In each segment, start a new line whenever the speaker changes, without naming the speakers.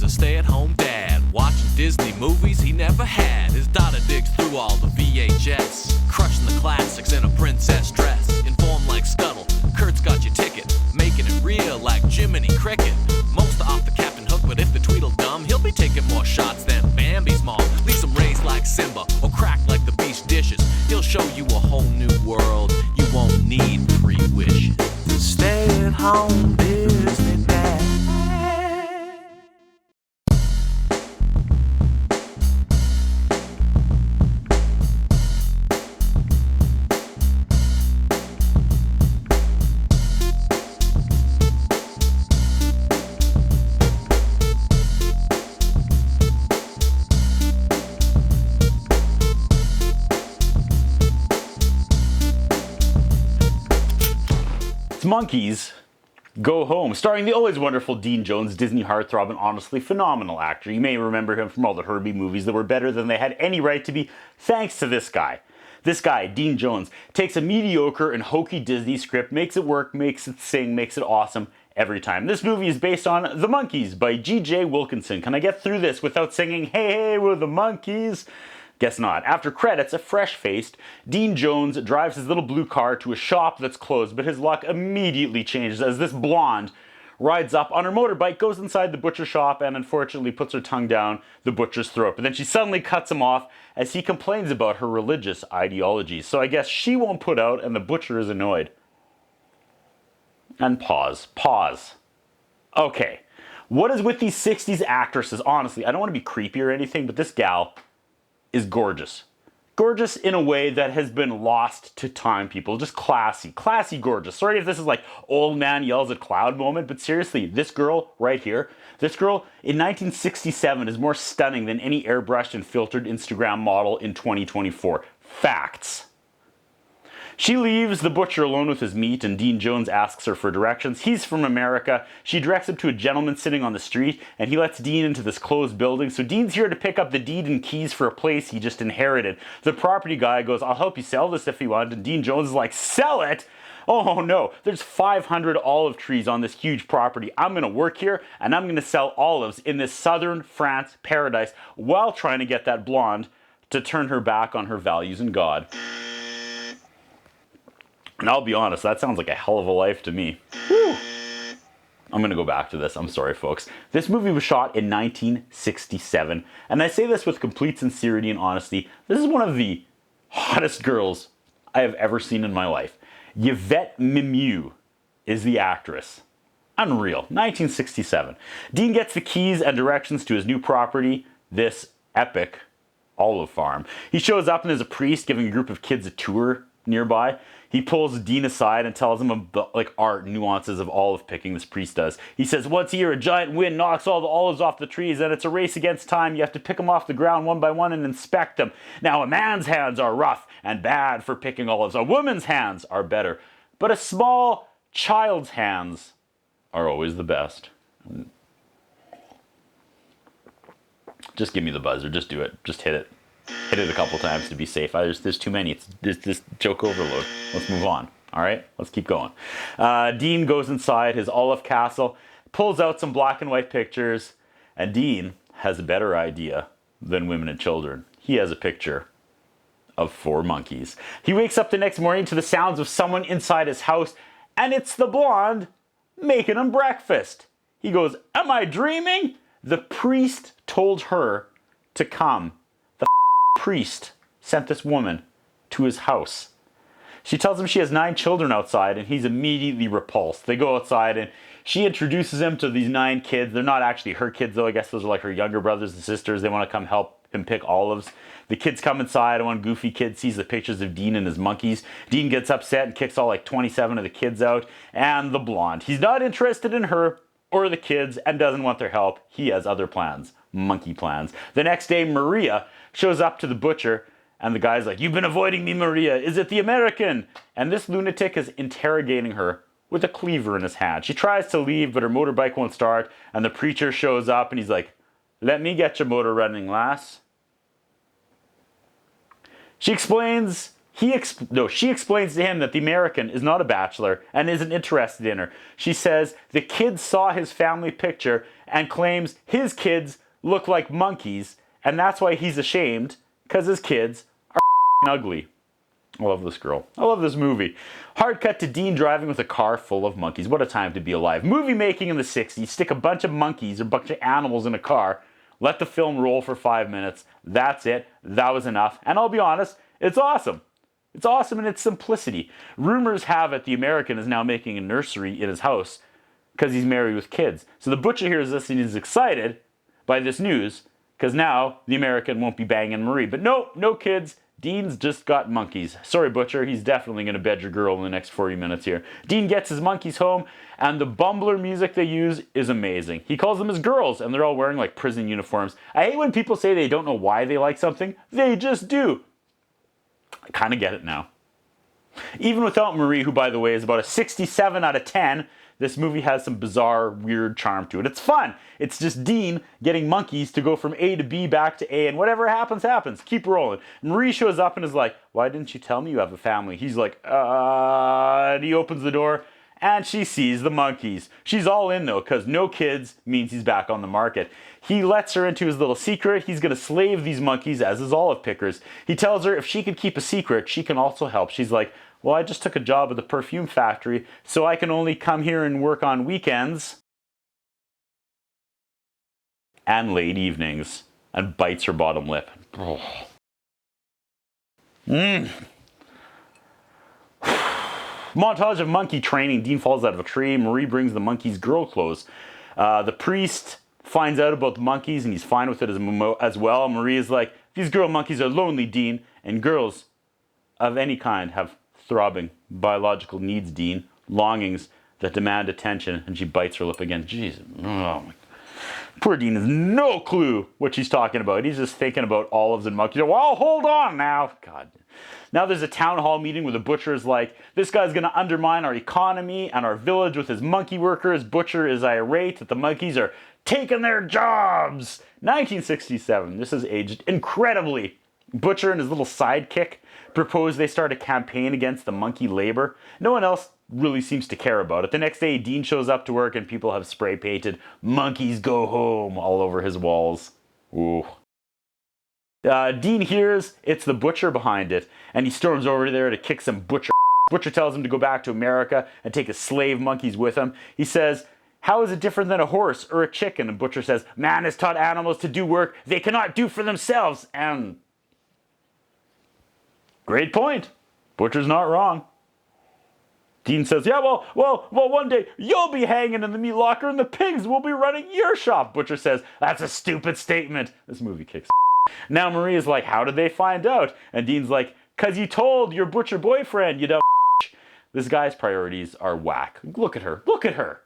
a stay-at-home dad, watching Disney movies he never had. His daughter digs through all the VHS, crushing the classics in a princess dress. Informed like Scuttle, Kurt's got your ticket, making it real like Jiminy Cricket. Most are off the Captain Hook, but if the Tweedledum, he'll be taking more shots than Bambi's mom. Leaves him raised like Simba, or cracked like the beast dishes. He'll show you a whole new world, you won't need 3 wishes. Stay at home, Disney Dad.
Monkeys Go Home, starring the always wonderful Dean Jones, Disney heartthrob and honestly phenomenal actor. You may remember him from all the Herbie movies that were better than they had any right to be, thanks to this guy. This guy, Dean Jones, takes a mediocre and hokey Disney script, makes it work, makes it sing, makes it awesome every time. This movie is based on The Monkees by G.J. Wilkinson. Can I get through this without singing, "Hey, hey, we're the Monkees"? Guess not. After credits, a fresh-faced Dean Jones drives his little blue car to a shop that's closed, but his luck immediately changes as this blonde rides up on her motorbike, goes inside the butcher shop, and unfortunately puts her tongue down the butcher's throat. But then she suddenly cuts him off as he complains about her religious ideologies. So I guess she won't put out, and the butcher is annoyed. And pause. Okay. What is with these 60s actresses? Honestly, I don't want to be creepy or anything, but this gal is gorgeous. Gorgeous in a way that has been lost to time, people. Just classy. Classy gorgeous. Sorry if this is like old man yells at cloud moment, but seriously, this girl right here, this girl in 1967 is more stunning than any airbrushed and filtered Instagram model in 2024. Facts. She leaves the butcher alone with his meat, and Dean Jones asks her for directions. He's from America. She directs him to a gentleman sitting on the street, and he lets Dean into this closed building. So Dean's here to pick up the deed and keys for a place he just inherited. The property guy goes, "I'll help you sell this if you want," and Dean Jones is like, "Sell it? Oh no, there's 500 olive trees on this huge property. I'm gonna work here, and I'm gonna sell olives in this southern France paradise while trying to get that blonde to turn her back on her values and God." And I'll be honest, that sounds like a hell of a life to me. Whew. I'm going to go back to this. I'm sorry, folks. This movie was shot in 1967. And I say this with complete sincerity and honesty. This is one of the hottest girls I have ever seen in my life. Yvette Mimieux is the actress. Unreal. 1967. Dean gets the keys and directions to his new property, this epic olive farm. He shows up and there's a priest giving a group of kids a tour nearby. He pulls Dean aside and tells him about art nuances of olive picking. This priest does. He says, "Once a year, a giant wind knocks all the olives off the trees, and it's a race against time. You have to pick them off the ground one by one and inspect them. Now, a man's hands are rough and bad for picking olives. A woman's hands are better, but a small child's hands are always the best." Just give me the buzzer. Just do it. Just hit it. Hit it a couple times to be safe. There's too many. There's this joke overload. Let's move on. All right? Let's keep going. Dean goes inside his olive castle, pulls out some black and white pictures, and Dean has a better idea than women and children. He has a picture of 4 monkeys. He wakes up the next morning to the sounds of someone inside his house, and it's the blonde making him breakfast. He goes, "Am I dreaming?" The priest told her to come. Priest sent this woman to his house. She tells him she has 9 children outside, and he's immediately repulsed. They go outside, and she introduces him to these 9 kids. They're not actually her kids, though. I guess those are like her younger brothers and sisters. They want to come help him pick olives. The kids come inside, and one goofy kid sees the pictures of Dean and his monkeys. Dean gets upset and kicks all 27 of the kids out, and the blonde. He's not interested in her or the kids and doesn't want their help. He has other plans. Monkey plans. The next day, Maria shows up to the butcher, and the guy's like, "You've been avoiding me, Maria. Is it the American?" And this lunatic is interrogating her with a cleaver in his hand. She tries to leave, but her motorbike won't start, and the preacher shows up, and he's like, "Let me get your motor running, lass." She explains to him that the American is not a bachelor and isn't interested in her. She says the kids saw his family picture and claims his kids look like monkeys, and that's why he's ashamed, because his kids are ugly. I love this girl. I love this movie. Hard cut to Dean driving with a car full of monkeys. What a time to be alive. Movie making in the 60s. Stick a bunch of monkeys or a bunch of animals in a car. Let the film roll for 5 minutes. That's it. That was enough. And I'll be honest, it's awesome. It's awesome in its simplicity. Rumors have it the American is now making a nursery in his house because he's married with kids. So the butcher hears this and he's excited by this news because now the American won't be banging Marie. But no kids. Dean's just got monkeys. Sorry, butcher, he's definitely going to bed your girl in the next 40 minutes here. Dean gets his monkeys home, and the bumbler music they use is amazing. He calls them his girls, and they're all wearing like prison uniforms. I hate when people say they don't know why they like something. They just do. I kind of get it now. Even without Marie, who by the way is about a 67 out of 10, this movie has some bizarre, weird charm to it. It's fun. It's just Dean getting monkeys to go from A to B back to A, and whatever happens, happens. Keep rolling. Marie shows up and is like, why didn't you tell me you have a family? He's like, and he opens the door, and she sees the monkeys. She's all in, though, because no kids means he's back on the market. He lets her into his little secret. He's going to slave these monkeys as his olive pickers. He tells her if she can keep a secret, she can also help. She's like, well, I just took a job at the perfume factory, so I can only come here and work on weekends and late evenings, and bites her bottom lip. Montage of monkey training. Dean falls out of a tree. Marie brings the monkeys girl clothes. The priest finds out about the monkeys, and he's fine with it as well. Marie is like, these girl monkeys are lonely, Dean, and girls of any kind have throbbing biological needs, Dean, longings that demand attention, and she bites her lip again. Jesus, oh my. Poor Dean has no clue what she's talking about. He's just thinking about olives and monkeys. Well, hold on now. God. Now there's a town hall meeting where the butcher is like, this guy's going to undermine our economy and our village with his monkey workers. Butcher is irate that the monkeys are taking their jobs. 1967. This has aged incredibly. Butcher and his little sidekick propose they start a campaign against the monkey labor. No one else really seems to care about it. The next day, Dean shows up to work and people have spray painted "Monkeys Go Home" all over his walls. Ooh. Dean hears it's the butcher behind it, and he storms over there to kick some butcher. Butcher tells him to go back to America and take his slave monkeys with him. He says, how is it different than a horse or a chicken? And Butcher says, man has taught animals to do work they cannot do for themselves. And great point. Butcher's not wrong. Dean says, yeah, well, one day you'll be hanging in the meat locker and the pigs will be running your shop. Butcher says, that's a stupid statement. This movie kicks. Now Marie is like, how did they find out? And Dean's like, because you told your butcher boyfriend, you dumb. This guy's priorities are whack. Look at her. Look at her.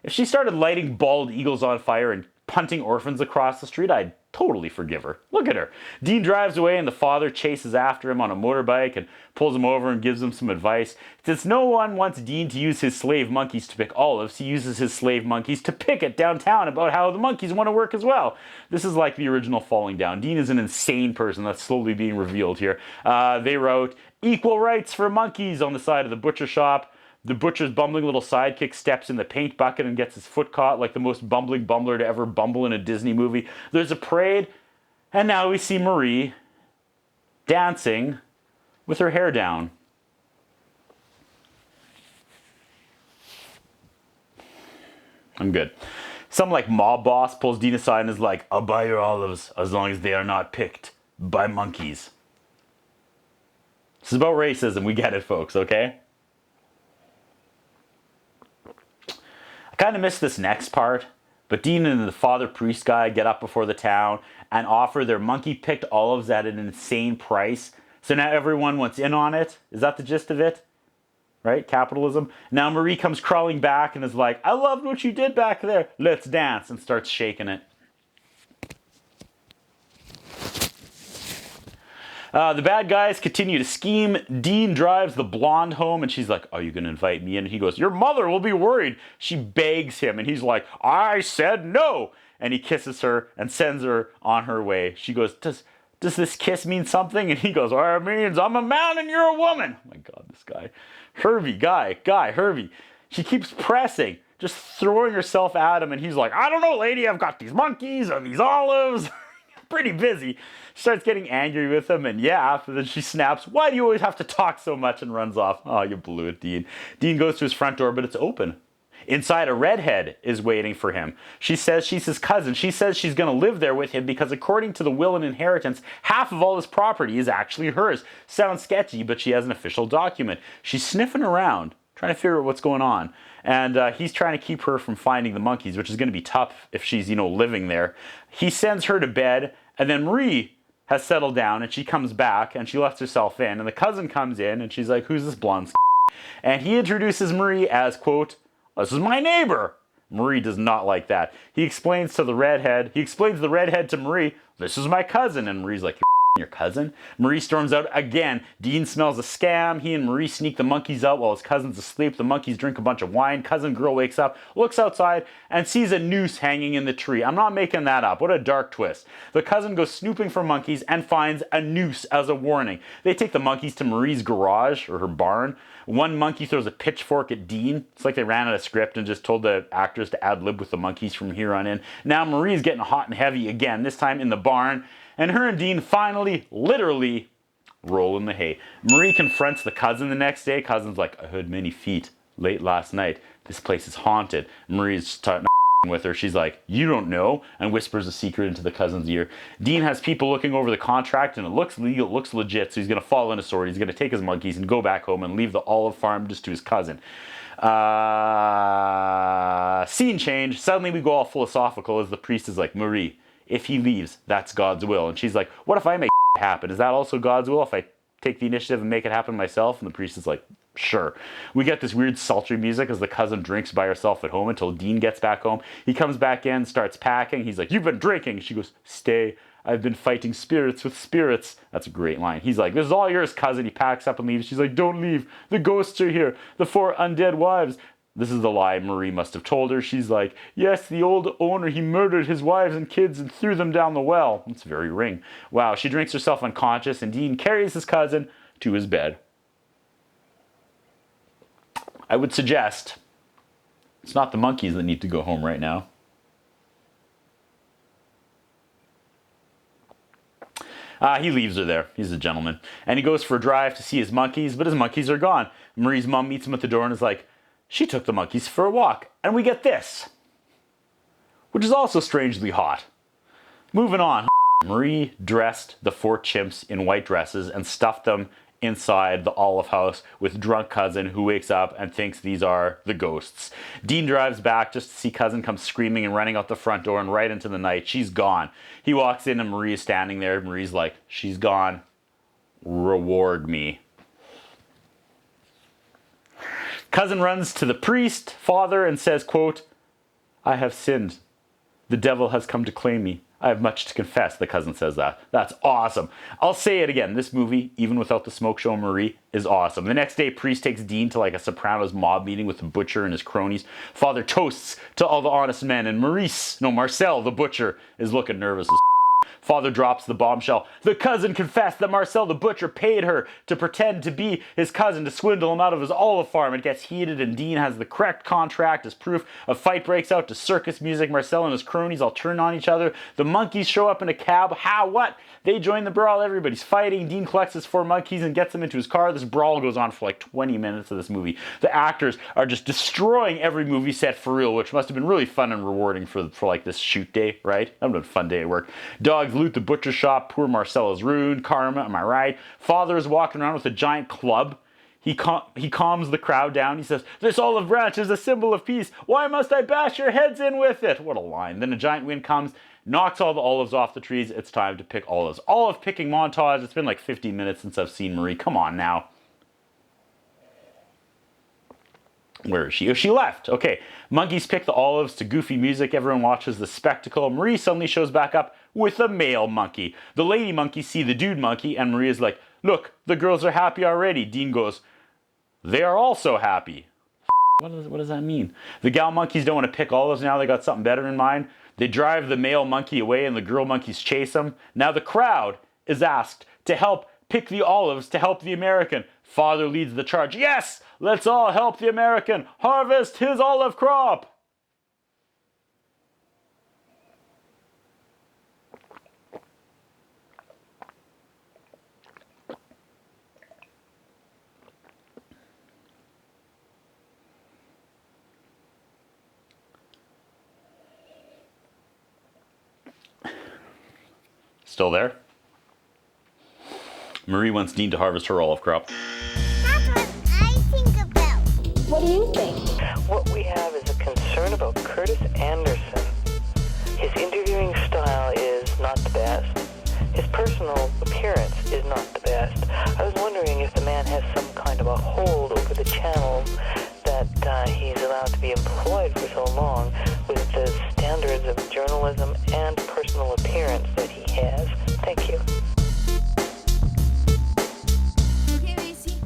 If she started lighting bald eagles on fire and punting orphans across the street, I'd totally forgive her. Look at her. Dean drives away and the father chases after him on a motorbike and pulls him over and gives him some advice. Since no one wants Dean to use his slave monkeys to pick olives, he uses his slave monkeys to pick it downtown about how the monkeys want to work as well. This is like the original Falling Down. Dean is an insane person that's slowly being revealed here. They wrote, equal rights for monkeys on the side of the butcher shop. The butcher's bumbling little sidekick steps in the paint bucket and gets his foot caught like the most bumbling bumbler to ever bumble in a Disney movie. There's a parade, and now we see Marie dancing with her hair down. I'm good. Some like mob boss pulls Dean aside and is like, I'll buy your olives as long as they are not picked by monkeys. This is about racism. We get it, folks, okay? I kind of missed this next part, but Dean and the father priest guy get up before the town and offer their monkey-picked olives at an insane price. So now everyone wants in on it. Is that the gist of it? Right? Capitalism. Now Marie comes crawling back and is like, I loved what you did back there. Let's dance, and starts shaking it. The bad guys continue to scheme. Dean drives the blonde home and she's like, are you going to invite me in? And he goes, your mother will be worried. She begs him and he's like, I said no. And he kisses her and sends her on her way. She goes, does this kiss mean something? And he goes, well, it means I'm a man and you're a woman. Oh my God, this guy. Hervey, Guy, Hervey. She keeps pressing, just throwing herself at him, and he's like, I don't know, lady, I've got these monkeys and these olives. Pretty busy. She starts getting angry with him, and yeah, after that she snaps, why do you always have to talk so much, and runs off. Oh, you blew it, Dean. Dean goes to his front door, but it's open. Inside, a redhead is waiting for him. She says she's his cousin. She says she's going to live there with him because according to the will and inheritance, half of all his property is actually hers. Sounds sketchy, but she has an official document. She's sniffing around, trying to figure out what's going on. And he's trying to keep her from finding the monkeys, which is going to be tough if she's, living there. He sends her to bed, and then Marie has settled down, and she comes back, and she lets herself in. And the cousin comes in, and she's like, who's this blonde? And he introduces Marie as, quote, this is my neighbor. Marie does not like that. He explains the redhead to Marie, this is my cousin. And Marie's like, your cousin? Marie storms out again. Dean smells a scam. He and Marie sneak the monkeys out while his cousin's asleep. The monkeys drink a bunch of wine. Cousin girl wakes up, looks outside, and sees a noose hanging in the tree. I'm not making that up. What a dark twist. The cousin goes snooping for monkeys and finds a noose as a warning. They take the monkeys to Marie's garage, or her barn. One monkey throws a pitchfork at Dean. It's like they ran out of script and just told the actors to ad-lib with the monkeys from here on in. Now Marie's getting hot and heavy again, this time in the barn. And her and Dean finally, literally, roll in the hay. Marie confronts the cousin the next day. Cousin's like, I heard many feet late last night. This place is haunted. Marie's starting to with her. She's like, you don't know, and whispers a secret into the cousin's ear. Dean has people looking over the contract, and it looks legal, it looks legit, so he's going to fall in a sword. He's going to take his monkeys and go back home and leave the olive farm just to his cousin. Scene change. Suddenly we go all philosophical as the priest is like, Marie, if he leaves, that's God's will. And she's like, what if I make it happen? Is that also God's will if I take the initiative and make it happen myself? And the priest is like, sure. We get this weird sultry music as the cousin drinks by herself at home until Dean gets back home. He comes back in, starts packing. He's like, you've been drinking. She goes, stay. I've been fighting spirits with spirits. That's a great line. He's like, this is all yours, cousin. He packs up and leaves. She's like, don't leave. The ghosts are here. The 4 undead wives. This is the lie Marie must have told her. She's like, yes, the old owner, he murdered his wives and kids and threw them down the well. It's very Ring. Wow, she drinks herself unconscious, and Dean carries his cousin to his bed. I would suggest it's not the monkeys that need to go home right now. He leaves her there. He's a gentleman. And he goes for a drive to see his monkeys, but his monkeys are gone. Marie's mom meets him at the door and is like, she took the monkeys for a walk. And we get this, which is also strangely hot. Moving on. Marie dressed the 4 chimps in white dresses and stuffed them inside the olive house with drunk cousin who wakes up and thinks these are the ghosts. Dean drives back just to see cousin come screaming and running out the front door, and right into the night, she's gone. He walks in and Marie is standing there. Marie's like, she's gone. Reward me. Cousin runs to the priest, father, and says, quote, I have sinned. The devil has come to claim me. I have much to confess, the cousin says that. That's awesome. I'll say it again. This movie, even without the smoke show Marie, is awesome. The next day, priest takes Dean to like a Sopranos mob meeting with the butcher and his cronies. Father toasts to all the honest men, and Marcel, the butcher, is looking nervous as Father drops the bombshell. The cousin confessed that Marcel the butcher paid her to pretend to be his cousin to swindle him out of his olive farm. It gets heated and Dean has the correct contract as proof. A fight breaks out to circus music. Marcel and his cronies all turn on each other. The monkeys show up in a cab. How? What? They join the brawl. Everybody's fighting. Dean collects his 4 monkeys and gets them into his car. This brawl goes on for like 20 minutes of this movie. The actors are just destroying every movie set for real, which must have been really fun and rewarding for like this shoot day, right? That would have been a fun day at work. Dogs loot the butcher shop. Poor Marcel is ruined. Karma, am I right? Father is walking around with a giant club. He calms the crowd down. He says, this olive branch is a symbol of peace. Why must I bash your heads in with it? What a line. Then a giant wind comes, knocks all the olives off the trees. It's time to pick olives. Olive picking montage. It's been like 15 minutes since I've seen Marie. Come on now. Where is she? Oh, she left. Okay. Monkeys pick the olives to goofy music. Everyone watches the spectacle. Marie suddenly shows back up with a male monkey. The lady monkeys see the dude monkey, and Marie is like, look, the girls are happy already. Dean goes, they are also happy. What does that mean? The gal monkeys don't want to pick olives now. They got something better in mind. They drive the male monkey away, and the girl monkeys chase them. Now the crowd is asked to help pick the olives to help the American. Father leads the charge. Yes, let's all help the American harvest his olive crop. Still there? Marie wants Dean to harvest her olive crop.
That's what I think about.
What do you think?
What we have is a concern about Curtis Anderson. His interviewing style is not the best. His personal appearance is not the best. I was wondering if the man has some kind of a hold over the channel that he's allowed to be employed for so long with the standards of journalism and personal appearance that he has. Thank you.
Okay, Macy.